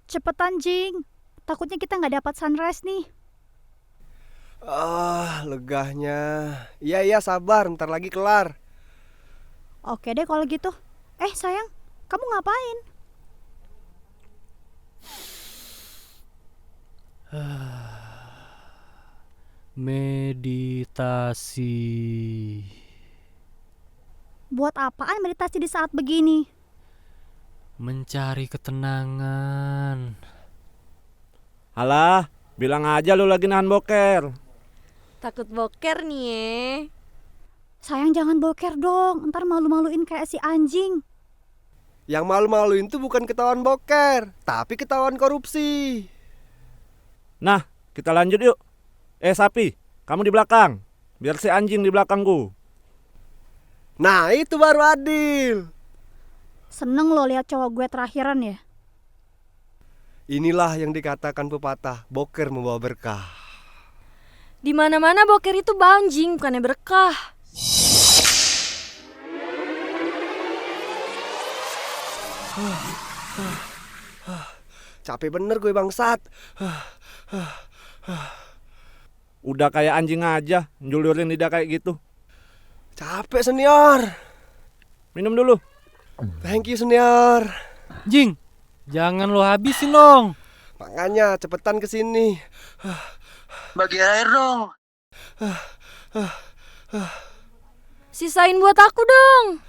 Cepetan, Jing. Takutnya kita nggak dapat sunrise nih. Legahnya. Iya, sabar, ntar lagi kelar. Oke deh kalau gitu. Sayang, kamu ngapain? Meditasi. Buat apaan meditasi di saat begini? Mencari ketenangan. Alah, bilang aja lu lagi nahan boker. Takut boker nih ye. Sayang jangan boker dong, ntar malu-maluin kayak si anjing. Yang malu-maluin tuh bukan ketahuan boker, tapi ketahuan korupsi. Nah, kita lanjut yuk. Sapi, kamu di belakang. Biar si anjing di belakangku. Nah, itu baru adil. Seneng lo lihat cowok gue terakhiran ya. Inilah yang dikatakan pepatah, boker membawa berkah. Di mana-mana boker itu banjing, bukannya berkah. Capek bener gue bangsat. Udah kayak anjing aja, njulurin lidah kayak gitu. Capek senior. Minum dulu. Thank you senior. Jing, jangan lo habisin dong. Makanya cepetan kesini. Bagi air dong. Sisain buat aku dong.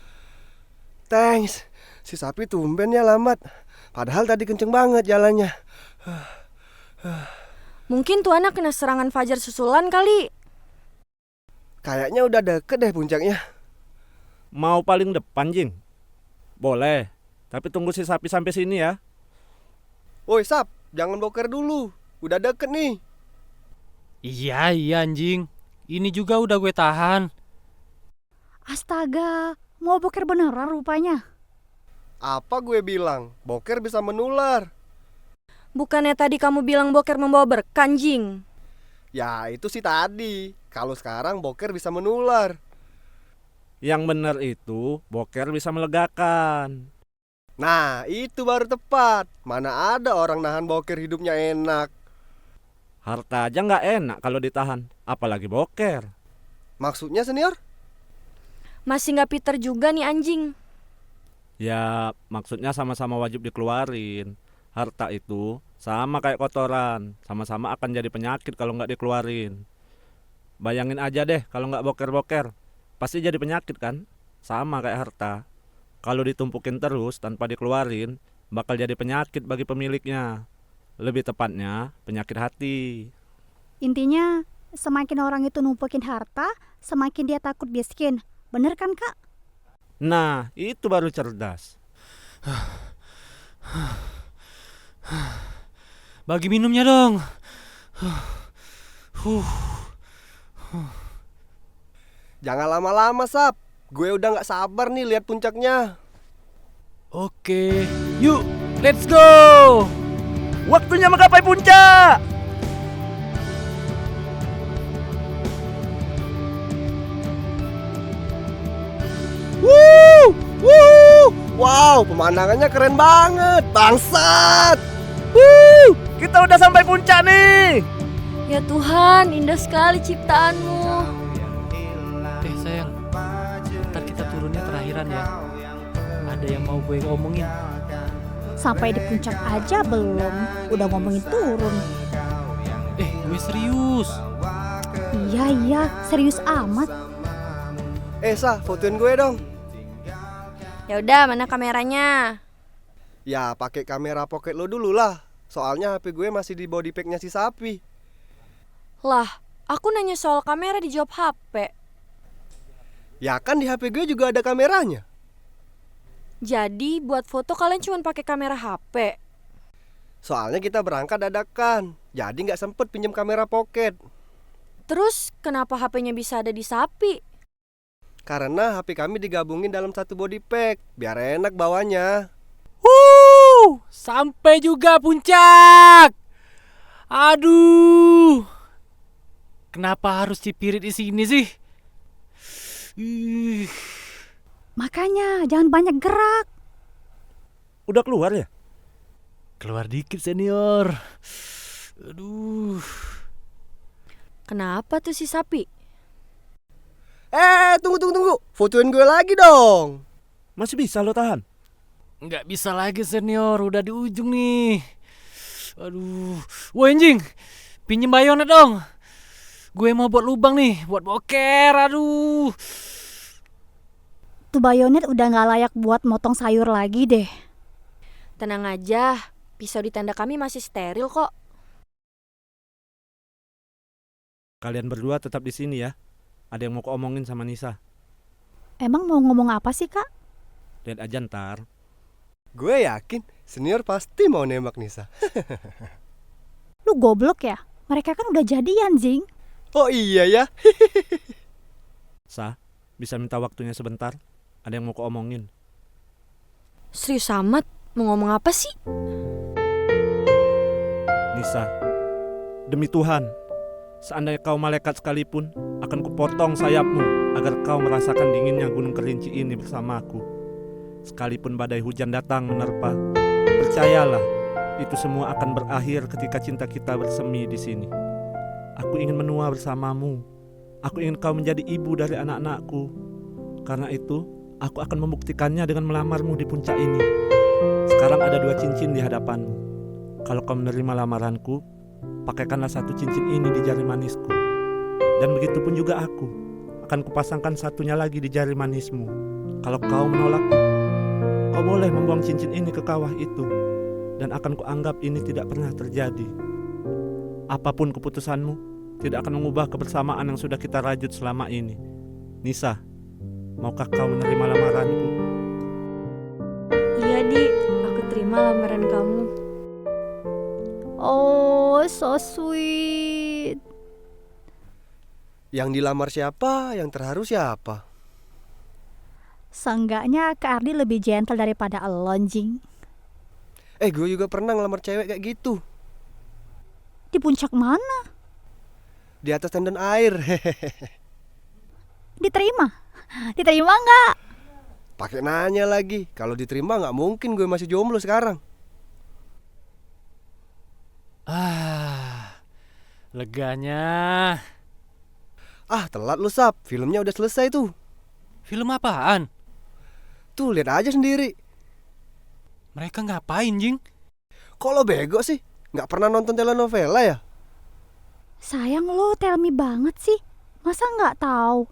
Thanks. Si sapi tumben ya lambat. Padahal tadi kenceng banget jalannya. Mungkin tuh anak kena serangan fajar susulan kali. Kayaknya udah deket deh puncaknya. Mau paling depan, Jing? Boleh, tapi tunggu si sapi sampai sini ya. Woi Sap, jangan boker dulu. Udah deket nih. Iya anjing. Ini juga udah gue tahan. Astaga, mau boker beneran rupanya. Apa gue bilang? Boker bisa menular. Bukannya tadi kamu bilang boker membawa berkah, Jing? Ya itu sih tadi. Kalau sekarang boker bisa menular. Yang bener itu, boker bisa melegakan. Nah itu baru tepat. Mana ada orang nahan boker hidupnya enak. Harta aja nggak enak kalau ditahan, apalagi boker. Maksudnya senior? Masih gak Peter juga nih anjing. Ya, maksudnya sama-sama wajib dikeluarin. Harta itu sama kayak kotoran, sama-sama akan jadi penyakit kalau nggak dikeluarin. Bayangin aja deh kalau nggak boker-boker, pasti jadi penyakit kan? Sama kayak harta. Kalau ditumpukin terus tanpa dikeluarin, bakal jadi penyakit bagi pemiliknya. Lebih tepatnya, penyakit hati. Intinya, semakin orang itu numpukin harta, semakin dia takut miskin. Bener kan, Kak? Nah, itu baru cerdas. Bagi minumnya dong. Jangan lama-lama Sap. Gue udah gak sabar nih lihat puncaknya. Oke, yuk, let's go. Waktunya menggapai puncak. Wow, pemandangannya keren banget. Bangsat. Kita udah sampai puncak nih. Ya Tuhan, indah sekali ciptaanmu. Sayang, ntar kita turunnya terakhiran ya. Ada yang mau gue omongin? Sampai di puncak aja belum, udah ngomongin turun. Gue serius. Iya, serius amat. Sa, fotoin gue dong. Ya udah, mana kameranya? Ya pakai kamera pocket lo dulu lah. Soalnya HP gue masih di body packnya si sapi. Lah, aku nanya soal kamera dijawab HP. Ya kan di HP gue juga ada kameranya. Jadi buat foto kalian cuma pakai kamera HP. Soalnya kita berangkat dadakan. Jadi gak sempet pinjem kamera pocket. Terus kenapa HP-nya bisa ada di sapi? Karena HP kami digabungin dalam satu body pack. Biar enak bawanya. Sampai juga puncak. Aduh. Kenapa harus Cipirit di sini sih? Makanya jangan banyak gerak. Udah keluar ya? Keluar dikit senior. Aduh. Kenapa tuh si sapi? Tunggu. Fotoin gue lagi dong. Masih bisa lo tahan? Nggak bisa lagi senior, udah di ujung nih. Aduh. Woi anjing, pinjem bayonet dong. Gue mau buat lubang nih, buat boker. Aduh. Tuh bayonet udah gak layak buat motong sayur lagi deh. Tenang aja, pisau di tenda kami masih steril kok. Kalian berdua tetap di sini ya. Ada yang mau omongin sama Nisa. Emang mau ngomong apa sih, Kak? Lihat aja ntar. Gue yakin senior pasti mau nembak Nisa. Lu goblok ya? Mereka kan udah jadian, Jing. Oh iya ya. Sa, bisa minta waktunya sebentar? Ada yang mau omongin. Serius amat, mau ngomong apa sih? Nisa, demi Tuhan, seandainya kau malaikat sekalipun, akan kupotong sayapmu agar kau merasakan dinginnya gunung Kerinci ini bersamaku. Sekalipun badai hujan datang menerpa, percayalah, itu semua akan berakhir ketika cinta kita bersemi di sini. Aku ingin menua bersamamu. Aku ingin kau menjadi ibu dari anak-anakku. Karena itu, aku akan membuktikannya dengan melamarmu di puncak ini. Sekarang ada 2 cincin di hadapanmu. Kalau kau menerima lamaranku, pakaikanlah 1 cincin ini di jari manisku. Dan begitu pun juga aku akan kupasangkan satunya lagi di jari manismu. Kalau kau menolakku, kau boleh membuang cincin ini ke kawah itu, dan akan kuanggap ini tidak pernah terjadi. Apapun keputusanmu, tidak akan mengubah kebersamaan yang sudah kita rajut selama ini. Nisa, maukah kau menerima lamaranku? Iya, Di, aku terima lamaran kamu. Oh, so sweet. Yang dilamar siapa? Yang terharu siapa? Seenggaknya Kak Ardi lebih gentle daripada elon, Jing. Gue juga pernah ngelamar cewek kayak gitu. Di puncak mana? Di atas tendon air. Diterima? Diterima nggak? Pakai nanya lagi. Kalau diterima nggak mungkin gue masih jomblo sekarang. Leganya. Telat lu Sap. Filmnya udah selesai tuh. Film apaan? Tuh lihat aja sendiri. Mereka ngapain, Jing? Kok lo bego sih? Nggak pernah nonton telenovela ya? Sayang lo, tell me banget sih. Masa nggak tahu?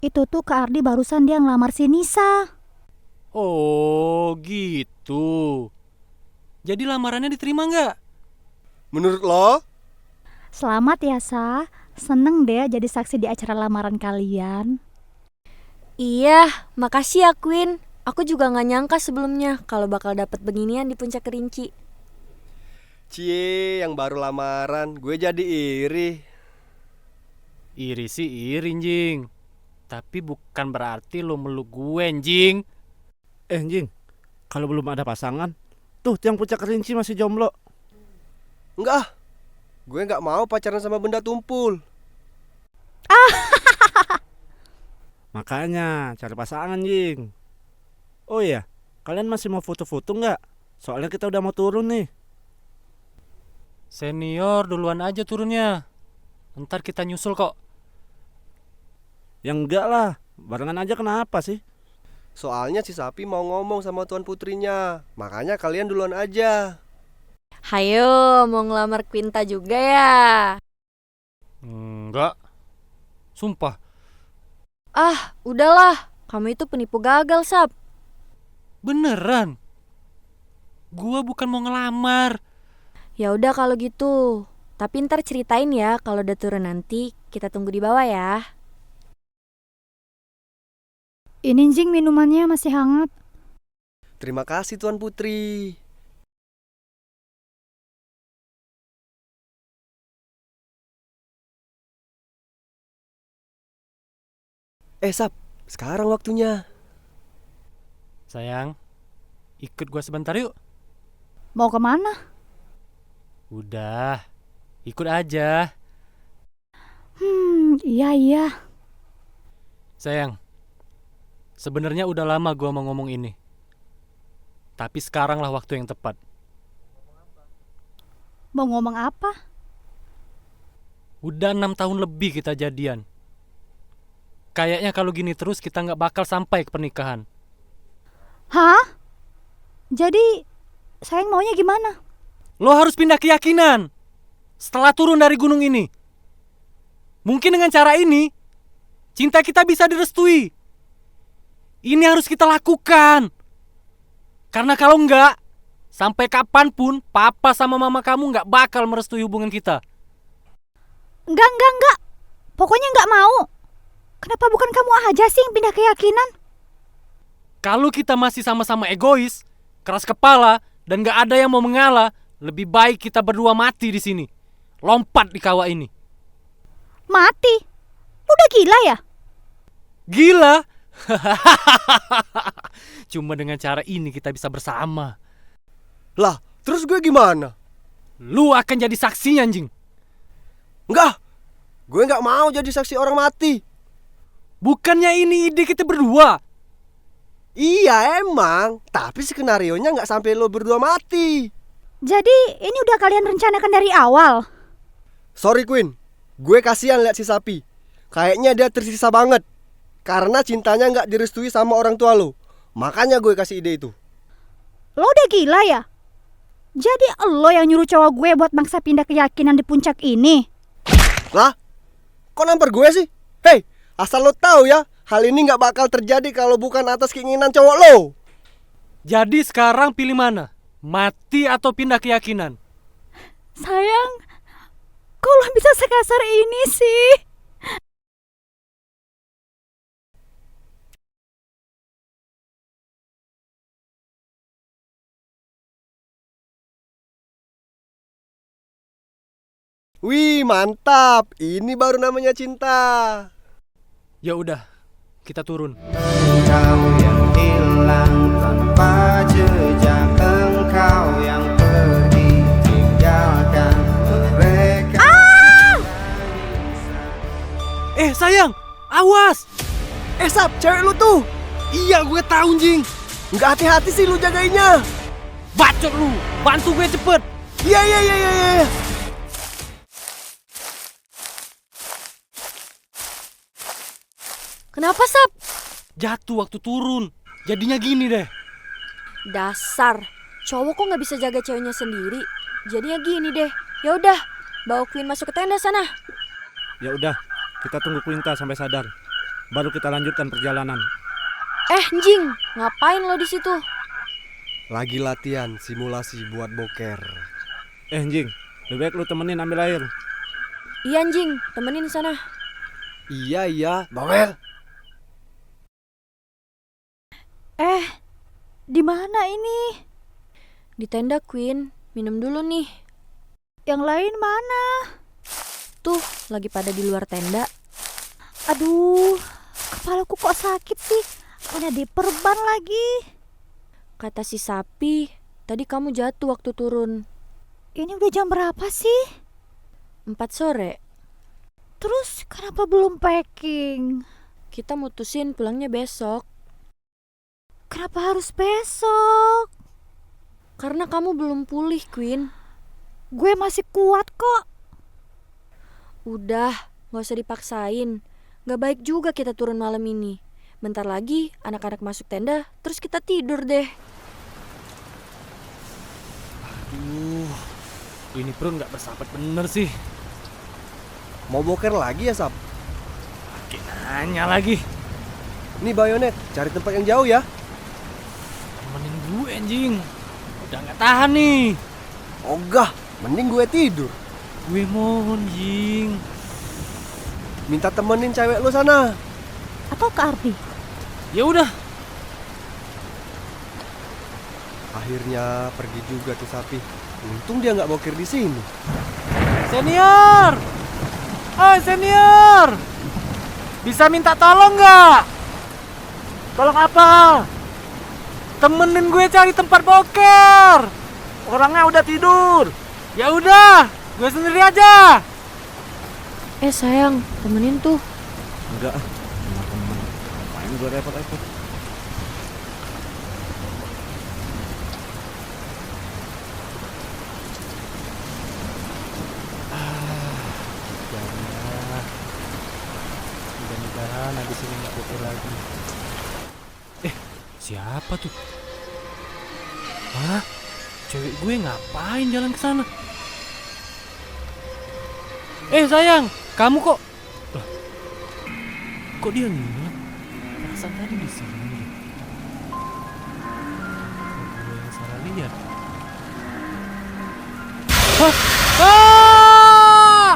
Itu tuh Kak Ardi barusan dia ngelamar si Nisa. Oh, gitu. Jadi lamarannya diterima nggak? Menurut lo? Selamat ya, Sa. Seneng deh jadi saksi di acara lamaran kalian. Iya, makasih ya Queen. Aku juga gak nyangka sebelumnya kalau bakal dapet beginian di puncak Kerinci. Cie, yang baru lamaran. Gue jadi iri. Iri sih iri, Jing. Tapi bukan berarti lo meluk gue, Jing. Jing, kalau belum ada pasangan, tuh tiang puncak Kerinci masih jomblo. Enggak. Gue nggak mau pacaran sama benda tumpul. Makanya cari pasangan, Jing. Oh iya, kalian masih mau foto-foto nggak? Soalnya kita udah mau turun nih. Senior duluan aja turunnya. Ntar kita nyusul kok. Ya enggak lah, barengan aja kenapa sih? Soalnya si Sapi mau ngomong sama tuan putrinya. Makanya kalian duluan aja. Hayo, mau ngelamar Quinta juga ya? Enggak. Sumpah. Udahlah. Kamu itu penipu gagal, Sap. Beneran. Gua bukan mau ngelamar. Ya udah kalau gitu. Tapi ntar ceritain ya kalau udah turun nanti. Kita tunggu di bawah ya. Ini Jing minumannya masih hangat. Terima kasih tuan putri. Sap, sekarang waktunya. Sayang, ikut gua sebentar yuk. Mau kemana? Udah, ikut aja. Iya. Sayang, sebenarnya udah lama gua mau ngomong ini. Tapi sekaranglah waktu yang tepat. Mau ngomong apa? Udah 6 tahun lebih kita jadian. Kayaknya kalau gini terus kita nggak bakal sampai ke pernikahan. Hah? Jadi sayang maunya gimana? Lo harus pindah keyakinan setelah turun dari gunung ini. Mungkin dengan cara ini cinta kita bisa direstui. Ini harus kita lakukan. Karena kalau enggak, sampai kapanpun papa sama mama kamu nggak bakal merestui hubungan kita. Enggak. Pokoknya enggak mau. Kenapa bukan kamu aja sih yang pindah keyakinan? Kalau kita masih sama-sama egois, keras kepala, dan nggak ada yang mau mengalah, lebih baik kita berdua mati di sini. Lompat di kawah ini. Mati? Udah gila ya? Gila? Cuma dengan cara ini kita bisa bersama. Lah, terus gue gimana? Lu akan jadi saksinya, anjing. Enggak. Gue nggak mau jadi saksi orang mati. Bukannya ini ide kita berdua? Iya emang, tapi skenarionya nggak sampai lo berdua mati. Jadi ini udah kalian rencanakan dari awal? Sorry Queen, gue kasihan lihat si sapi. Kayaknya dia tersisa banget karena cintanya nggak direstui sama orang tua lo. Makanya gue kasih ide itu. Lo udah gila ya? Jadi lo yang nyuruh cowok gue buat maksa pindah keyakinan di puncak ini? Lah, kok nampar gue sih? Hei, asal lo tahu ya, hal ini nggak bakal terjadi kalau bukan atas keinginan cowok lo. Jadi sekarang pilih mana? Mati atau pindah keyakinan? Sayang, kok lo bisa sekasar ini sih? Wih, mantap. Ini baru namanya cinta. Ya udah, kita turun. Engkau yang hilang tanpa jejak, engkau yang pergi tinggalkan mereka. Sayang, awas! Sap, cewek lu tuh. Iya, gue tahu, anjing. Nggak hati-hati sih lu jagainnya. Bacot lu, bantu gue cepet. Iya. Kenapa, Sap? Jatuh waktu turun. Jadinya gini deh. Dasar, cowok kok nggak bisa jaga ceweknya sendiri. Jadinya gini deh. Ya udah, bawa Queen masuk ke tenda sana. Ya udah, kita tunggu Quinta sampai sadar. Baru kita lanjutkan perjalanan. Jing, ngapain lo di situ? Lagi latihan simulasi buat boker. Jing, lebih baik lu temenin ambil air. Iya, Jing, temenin sana. Iya, bawel. Di mana ini? Di tenda, Queen. Minum dulu nih. Yang lain mana? Tuh, lagi pada di luar tenda. Aduh, kepalaku kok sakit sih? Mana diperban lagi? Kata si sapi, tadi kamu jatuh waktu turun. Ini udah jam berapa sih? 4 sore. Terus kenapa belum packing? Kita mutusin pulangnya besok. Kenapa harus besok? Karena kamu belum pulih, Queen. Gue masih kuat kok. Udah, gak usah dipaksain. Gak baik juga kita turun malam ini. Bentar lagi anak-anak masuk tenda, terus kita tidur deh. Ini perut nggak bersahabat bener sih. Mau boker lagi ya, Sap? Makin nanya lagi. Nih bayonet, cari tempat yang jauh ya. Temenin gue, anjing. Udah nggak tahan nih. Ogah, mending gue tidur. Gue mohon, Jing. Minta temenin cewek lu sana. Atau ke Ardi? Ya udah. Akhirnya pergi juga tuh sapi. Untung dia nggak boker di sini. Senior! Oh, senior! Bisa minta tolong nggak? Tolong apa? Temenin gue cari tempat boker. Orangnya udah tidur. Ya udah, gue sendiri aja. Sayang, temenin tuh. Enggak, teman-teman. Ngapain gue repot-repot? Mudah-mudahan habis ini nggak bocor lagi. Siapa tuh? Hah? Cewek gue ngapain jalan ke sana? Sayang, kamu kok? Lah, kok dia ngilang? Perasaan tadi di sini. Gue yang salah lihat. Hah? Ah!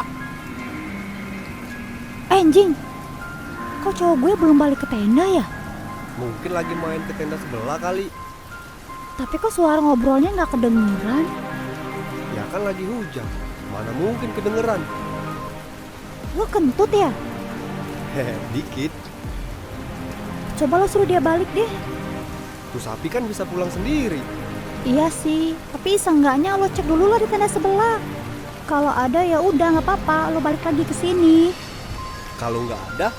Anjing, kok cowok gue belum balik ke tenda ya? Mungkin lagi main ke tenda sebelah kali. Tapi kok suara ngobrolnya nggak kedengeran? Ya kan lagi hujan. Mana mungkin kedengeran. Lo kentut ya? Hehe, dikit. Coba lo suruh dia balik deh. Tuh sapi kan bisa pulang sendiri. Iya sih, tapi seenggaknya lo cek dulu lah di tenda sebelah. Kalau ada ya udah nggak apa-apa, lo balik lagi ke sini. Kalau nggak ada,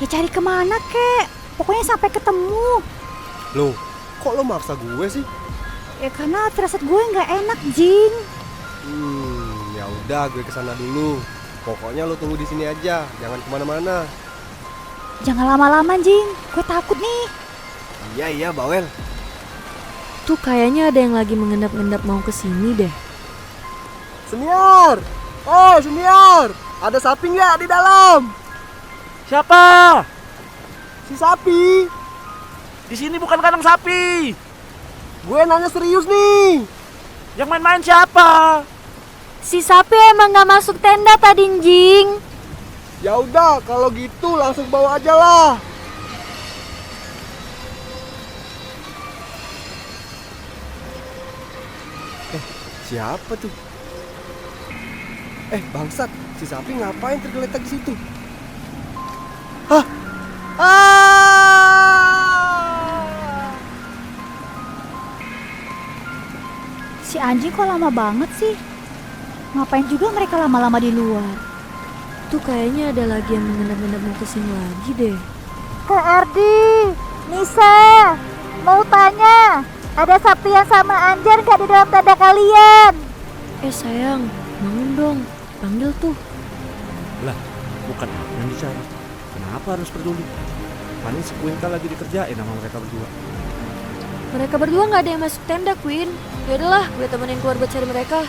Ya cari kemana kek? Pokoknya sampai ketemu. loh, kok lo maksa gue sih? Ya karena firasat gue nggak enak, Jing. Ya udah, gue kesana dulu. Pokoknya lo tunggu di sini aja, jangan kemana-mana. Jangan lama-lama, Jing. Gue takut nih. Iya, Bawel. Tuh kayaknya ada yang lagi mengendap-endap mau ke sini deh. Senior! Oh, senior! Ada sapi nggak di dalam? Siapa? Si sapi! Di sini bukan kandang sapi. Gue nanya serius nih! Yang main-main siapa? Si sapi emang gak masuk tenda tadi, Jing. Ya udah, kalau gitu langsung bawa aja lah. Siapa tuh? Bangsat, si sapi ngapain tergeletak di situ? Hah? Si anjing kok lama banget sih? Ngapain juga mereka lama-lama di luar? Tuh kayaknya ada lagi yang mengendap-endap mau ke sini lagi deh. Kak Ardi, Nisa, mau tanya, ada sapi yang sama Anjar gak di dalam tenda kalian? Sayang, bangun dong. Panggil tuh. Lah, bukan aku yang dicari. Kenapa harus peduli? Paling si Quinta lagi dikerjain sama mereka berdua. Mereka berdua gak ada yang masuk tenda, Queen. Yaudahlah, gue temenin keluar buat cari mereka.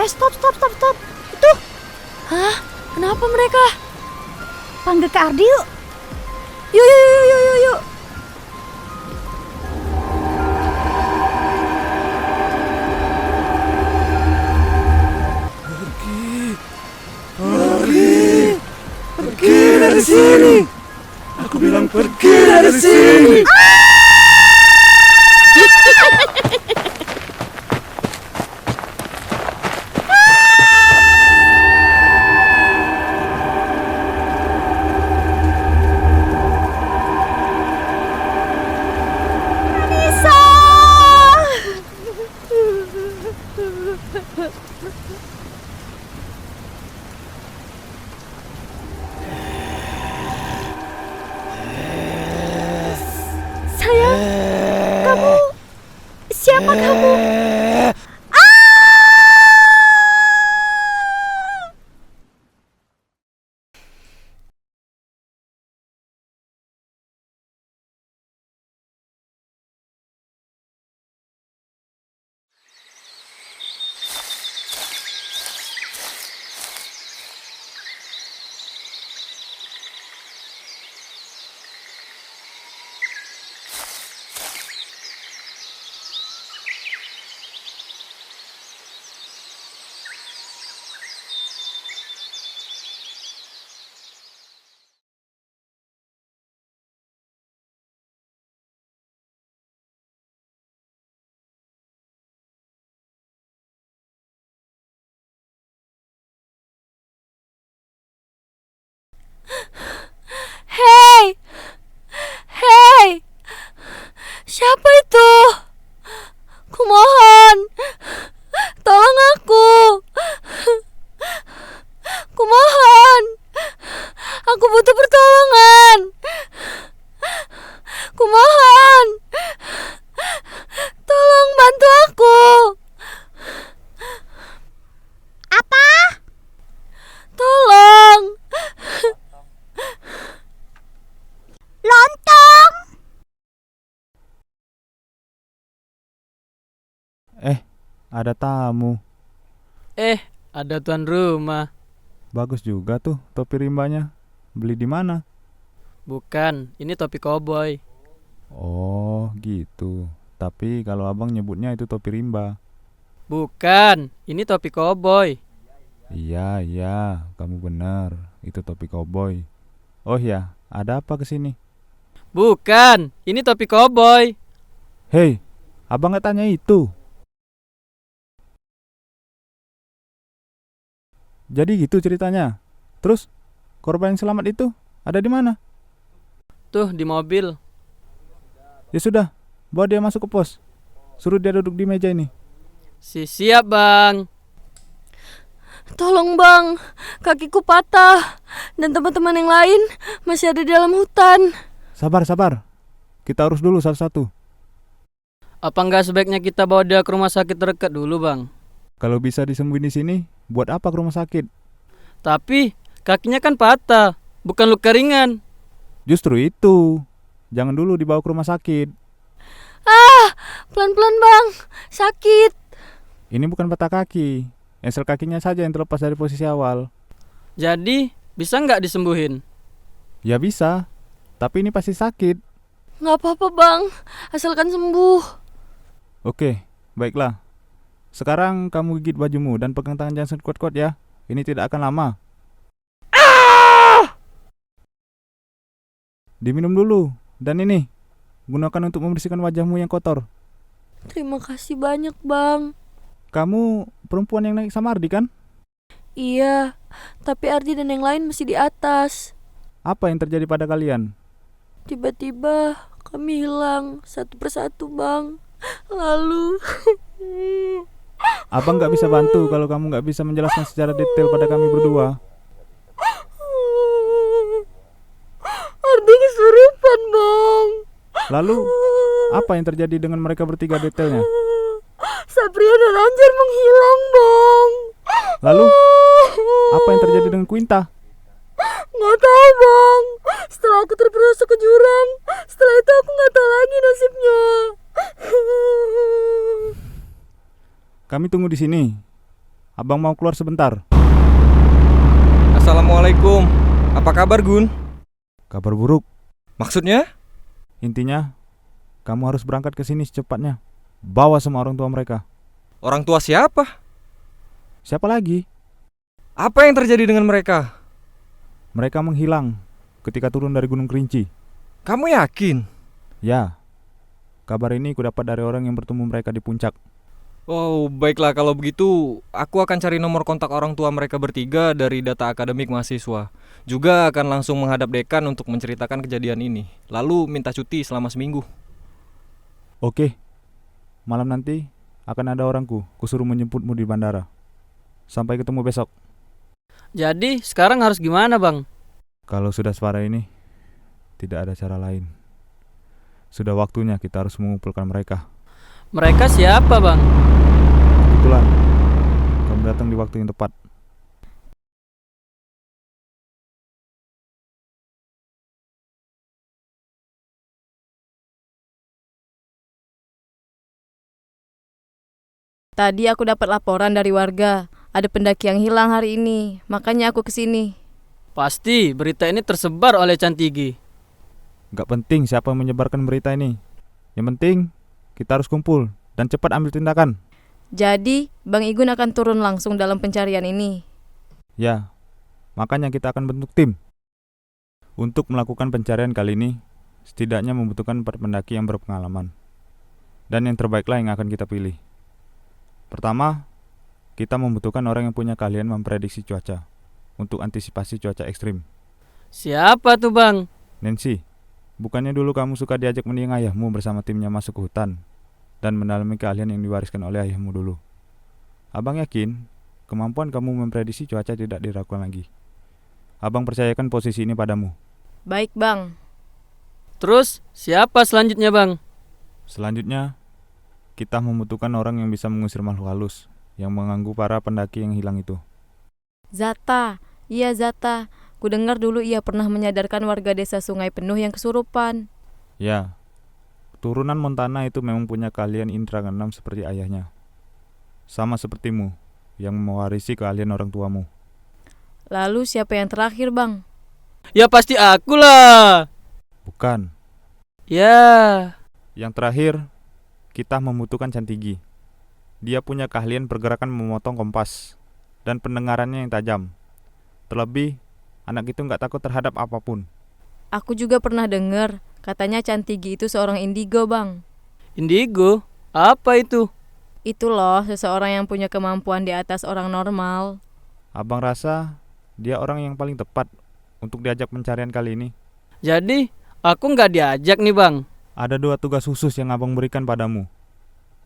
Stop. Itu, Hah? Kenapa mereka? panggil Kak Ardi yuk. Yuk. Pergi dari sini! Aku bilang pergi dari sini! Siapa kamu? Hei, siapa itu? Kumohon, tolong aku. Kumohon, aku butuh pertolongan. Kumohon, tolong bantu aku. ada tamu. Ada tuan rumah. Bagus juga tuh topi rimbanya. Beli di mana? Bukan, ini topi koboi. Oh, gitu. Tapi kalau abang nyebutnya itu topi rimba. Bukan, ini topi koboi. Iya, kamu benar. Itu topi koboi. Oh ya, ada apa kesini? Bukan, ini topi koboi. Hei, abang nggak tanya itu. Jadi gitu ceritanya. Terus, korban yang selamat itu ada di mana? Tuh, di mobil. Ya sudah, bawa dia masuk ke pos. Suruh dia duduk di meja ini. Siap, Bang. Tolong bang, kakiku patah. Dan teman-teman yang lain masih ada di dalam hutan. Sabar. Kita urus dulu satu-satu. Apa nggak sebaiknya kita bawa dia ke rumah sakit terdekat dulu, Bang? Kalau bisa disembuhin di sini, buat apa ke rumah sakit? Tapi kakinya kan patah, bukan luka ringan. Justru itu. Jangan dulu dibawa ke rumah sakit. Pelan-pelan bang, sakit. Ini bukan patah kaki. Ensel kakinya saja yang terlepas dari posisi awal. Jadi, bisa nggak disembuhin? Ya bisa, tapi ini pasti sakit. Gak apa-apa bang, asalkan sembuh. Oke, baiklah. Sekarang kamu gigit bajumu dan pegang tangan Johnson kuat-kuat ya. Ini tidak akan lama. Diminum dulu. Dan ini, gunakan untuk membersihkan wajahmu yang kotor. Terima kasih banyak bang. Kamu perempuan yang naik sama Ardi kan? Iya, tapi Ardi dan yang lain masih di atas. Apa yang terjadi pada kalian? Tiba-tiba kami hilang satu persatu bang. Lalu Abang gak bisa bantu kalau kamu gak bisa menjelaskan secara detail pada kami berdua. Ardi kesurupan bang. Lalu, apa yang terjadi dengan mereka bertiga detailnya? Sapria dan Anjar menghilang bang. Lalu, apa yang terjadi dengan Quinta? Nggak tahu bang. Setelah aku terperosok ke jurang, setelah itu aku nggak tahu lagi nasibnya. Kami tunggu di sini. Abang mau keluar sebentar. Assalamualaikum. Apa kabar Gun? Kabar buruk. Maksudnya? Intinya, kamu harus berangkat ke sini secepatnya. Bawa semua orang tua mereka. Orang tua siapa? Siapa lagi? Apa yang terjadi dengan mereka? Mereka menghilang ketika turun dari Gunung Kerinci. Kamu yakin? Ya, kabar ini aku dapat dari orang yang bertemu mereka di puncak. Oh, baiklah kalau begitu, aku akan cari nomor kontak orang tua mereka bertiga dari data akademik mahasiswa. Juga akan langsung menghadap dekan untuk menceritakan kejadian ini. Lalu minta cuti selama seminggu. Oke, malam nanti akan ada orangku. Kusuruh menjemputmu di bandara. Sampai ketemu besok. Jadi, sekarang harus gimana, Bang? Kalau sudah separah ini, tidak ada cara lain. Sudah waktunya kita harus mengumpulkan mereka. Mereka siapa, Bang? Kebetulan, kamu datang di waktu yang tepat. Tadi aku dapat laporan dari warga, ada pendaki yang hilang hari ini, makanya aku kesini. Pasti berita ini tersebar oleh Cantigi. Gak penting siapa yang menyebarkan berita ini. Yang penting, kita harus kumpul dan cepat ambil tindakan. Jadi, Bang Igun akan turun langsung dalam pencarian ini. Ya, makanya kita akan bentuk tim. Untuk melakukan pencarian kali ini, setidaknya membutuhkan 4 pendaki yang berpengalaman. Dan yang terbaiklah yang akan kita pilih. Pertama, kita membutuhkan orang yang punya keahlian memprediksi cuaca untuk antisipasi cuaca ekstrim. Siapa tuh, Bang? Nancy, bukannya dulu kamu suka diajak mendiang ayahmu bersama timnya masuk ke hutan dan mendalami keahlian yang diwariskan oleh ayahmu dulu? Abang yakin kemampuan kamu memprediksi cuaca tidak diragukan lagi. Abang percayakan posisi ini padamu. Baik, Bang. Terus, siapa selanjutnya, Bang? Selanjutnya, kita membutuhkan orang yang bisa mengusir makhluk halus yang mengganggu para pendaki yang hilang itu. Zata. Iya, Zata. Kudengar dulu ia pernah menyadarkan warga desa Sungai Penuh yang kesurupan. Ya, turunan Montana itu memang punya keahlian indra keenam seperti ayahnya. sama sepertimu, yang mewarisi keahlian orang tuamu. Lalu siapa yang terakhir, Bang? Ya pasti aku lah. Bukan. Ya. Yang terakhir, kita membutuhkan Cantigi. Dia punya keahlian pergerakan memotong kompas dan pendengarannya yang tajam. Terlebih, anak itu nggak takut terhadap apapun. Aku juga pernah dengar, katanya Cantigi itu seorang indigo, Bang. Indigo? Apa itu? Itu loh, seseorang yang punya kemampuan di atas orang normal. Abang rasa dia orang yang paling tepat untuk diajak pencarian kali ini. Jadi, aku nggak diajak nih Bang. Ada 2 tugas khusus yang abang berikan padamu.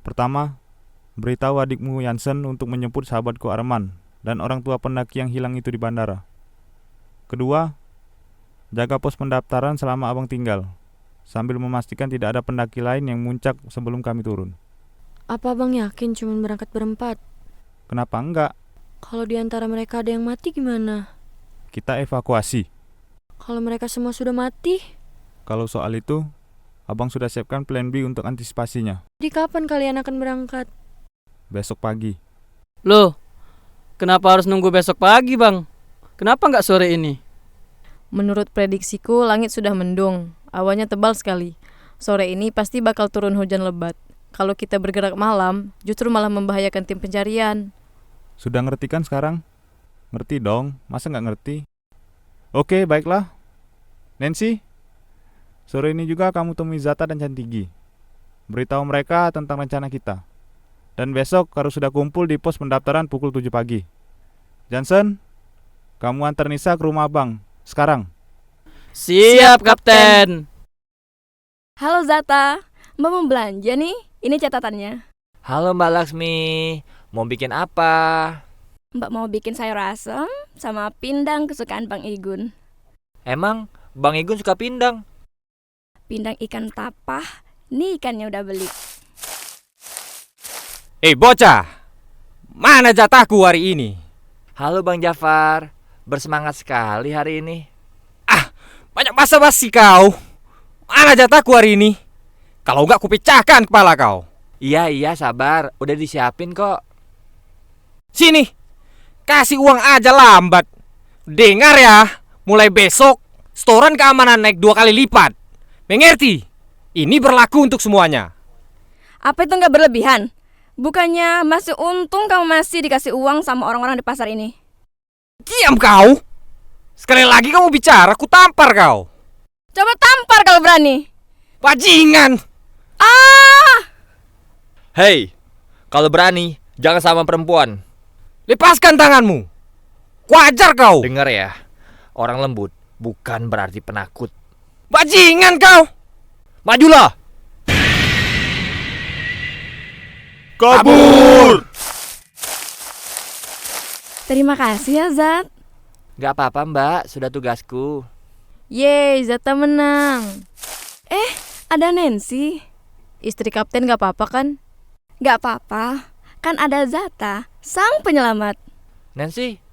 Pertama, beritahu adikmu Yansen untuk menjemput sahabatku Arman dan orang tua pendaki yang hilang itu di bandara. Kedua, jaga pos pendaftaran selama abang tinggal, sambil memastikan tidak ada pendaki lain yang muncak sebelum kami turun. Apa Abang yakin cuma berangkat berempat? Kenapa enggak? Kalau di antara mereka ada yang mati gimana? Kita evakuasi. Kalau mereka semua sudah mati? Kalau soal itu, abang sudah siapkan plan B untuk antisipasinya. Jadi kapan kalian akan berangkat? Besok pagi. Loh, kenapa harus nunggu besok pagi Bang? Kenapa nggak sore ini? Menurut prediksiku, langit sudah mendung. Awannya tebal sekali. Sore ini pasti bakal turun hujan lebat. Kalau kita bergerak malam, justru malah membahayakan tim pencarian. Sudah ngerti kan sekarang? Ngerti dong, masa nggak ngerti? Oke, baiklah. Nancy, sore ini juga kamu temui Zata dan Cantigi. Beritahu mereka tentang rencana kita. Dan besok harus sudah kumpul di pos pendaftaran pukul 7 pagi. Johnson, kamu antar Nisa ke rumah abang, sekarang. Siap, Kapten. Halo Zata, Mbak mau belanja nih? Ini catatannya. Halo Mbak Laksmi, mau bikin apa? Mbak mau bikin sayur asem sama pindang kesukaan Bang Igun. Emang Bang Igun suka pindang? Pindang ikan tapah, nih ikannya udah beli. Bocah, mana jatahku hari ini? Halo Bang Jafar, bersemangat sekali hari ini. Banyak basa-basi kau. Mana jatahku hari ini? Kalau enggak kupecahkan kepala kau. Iya sabar, udah disiapin kok. Sini, kasih uang aja lambat. Dengar ya, mulai besok setoran keamanan naik 2 kali lipat. Mengerti? Ini berlaku untuk semuanya. Apa itu nggak berlebihan? Bukannya masih untung kamu masih dikasih uang sama orang-orang di pasar ini? Diam kau. Sekali lagi kamu bicara, ku tampar kau. Coba tampar kalau berani. Bajingan. Hei, kalau berani jangan sama perempuan. Lepaskan tanganmu. Ku ajar kau. Dengar ya, orang lembut bukan berarti penakut. Bajingan kau. Majulah. Kabur! Terima kasih ya Zat. Gak apa-apa Mbak, sudah tugasku. Yeay, Zata menang. Ada Nancy. Istri kapten gak apa-apa kan? Gak apa-apa, kan ada Zata, sang penyelamat. Nancy,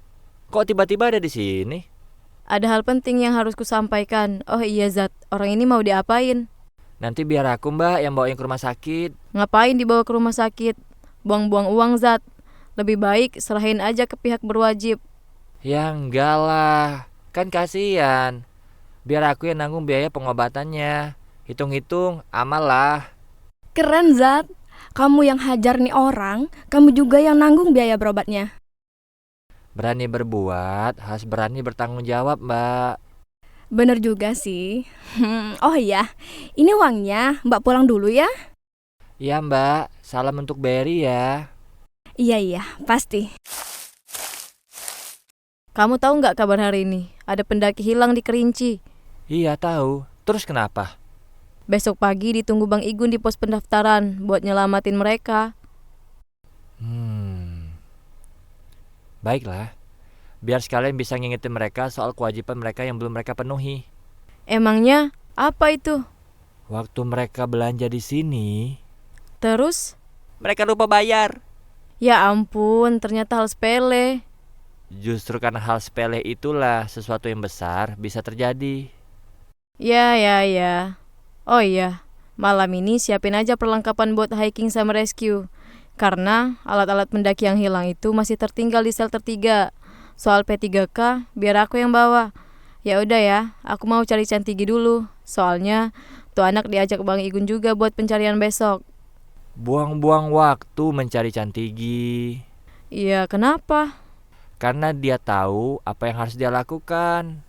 kok tiba-tiba ada di sini? Ada hal penting yang harus kusampaikan. Oh iya Zat, orang ini mau diapain? Nanti biar aku Mbak yang bawain ke rumah sakit. Ngapain dibawa ke rumah sakit? Buang-buang uang Zat. Lebih baik serahin aja ke pihak berwajib. Ya enggak lah, kan kasihan. Biar aku yang nanggung biaya pengobatannya. Hitung-hitung amal lah. Keren Zat, kamu yang hajar nih orang, kamu juga yang nanggung biaya berobatnya. Berani berbuat, harus berani bertanggung jawab Mbak. Bener juga sih. Oh iya, ini uangnya, Mbak pulang dulu ya. Iya Mbak, salam untuk Berry ya. Iya, pasti. Kamu tahu nggak kabar hari ini? Ada pendaki hilang di Kerinci. Iya tahu, terus kenapa? Besok pagi ditunggu Bang Igun di pos pendaftaran buat nyelamatin mereka. Baiklah, biar sekalian bisa ngingetin mereka soal kewajiban mereka yang belum mereka penuhi. Emangnya apa itu? Waktu mereka belanja di sini, Terus? mereka lupa bayar. Ya ampun, ternyata hal sepele. Justru karena hal sepele itulah sesuatu yang besar bisa terjadi. Ya. Oh iya, malam ini siapin aja perlengkapan buat hiking sama rescue. Karena alat-alat pendaki yang hilang itu masih tertinggal di sel tertiga. Soal P3K biar aku yang bawa. Ya udah ya, aku mau cari Cantigi dulu. Soalnya tuh anak diajak Bang Igun juga buat pencarian besok. Buang-buang waktu mencari Cantigi. Iya, kenapa? Karena dia tahu apa yang harus dia lakukan.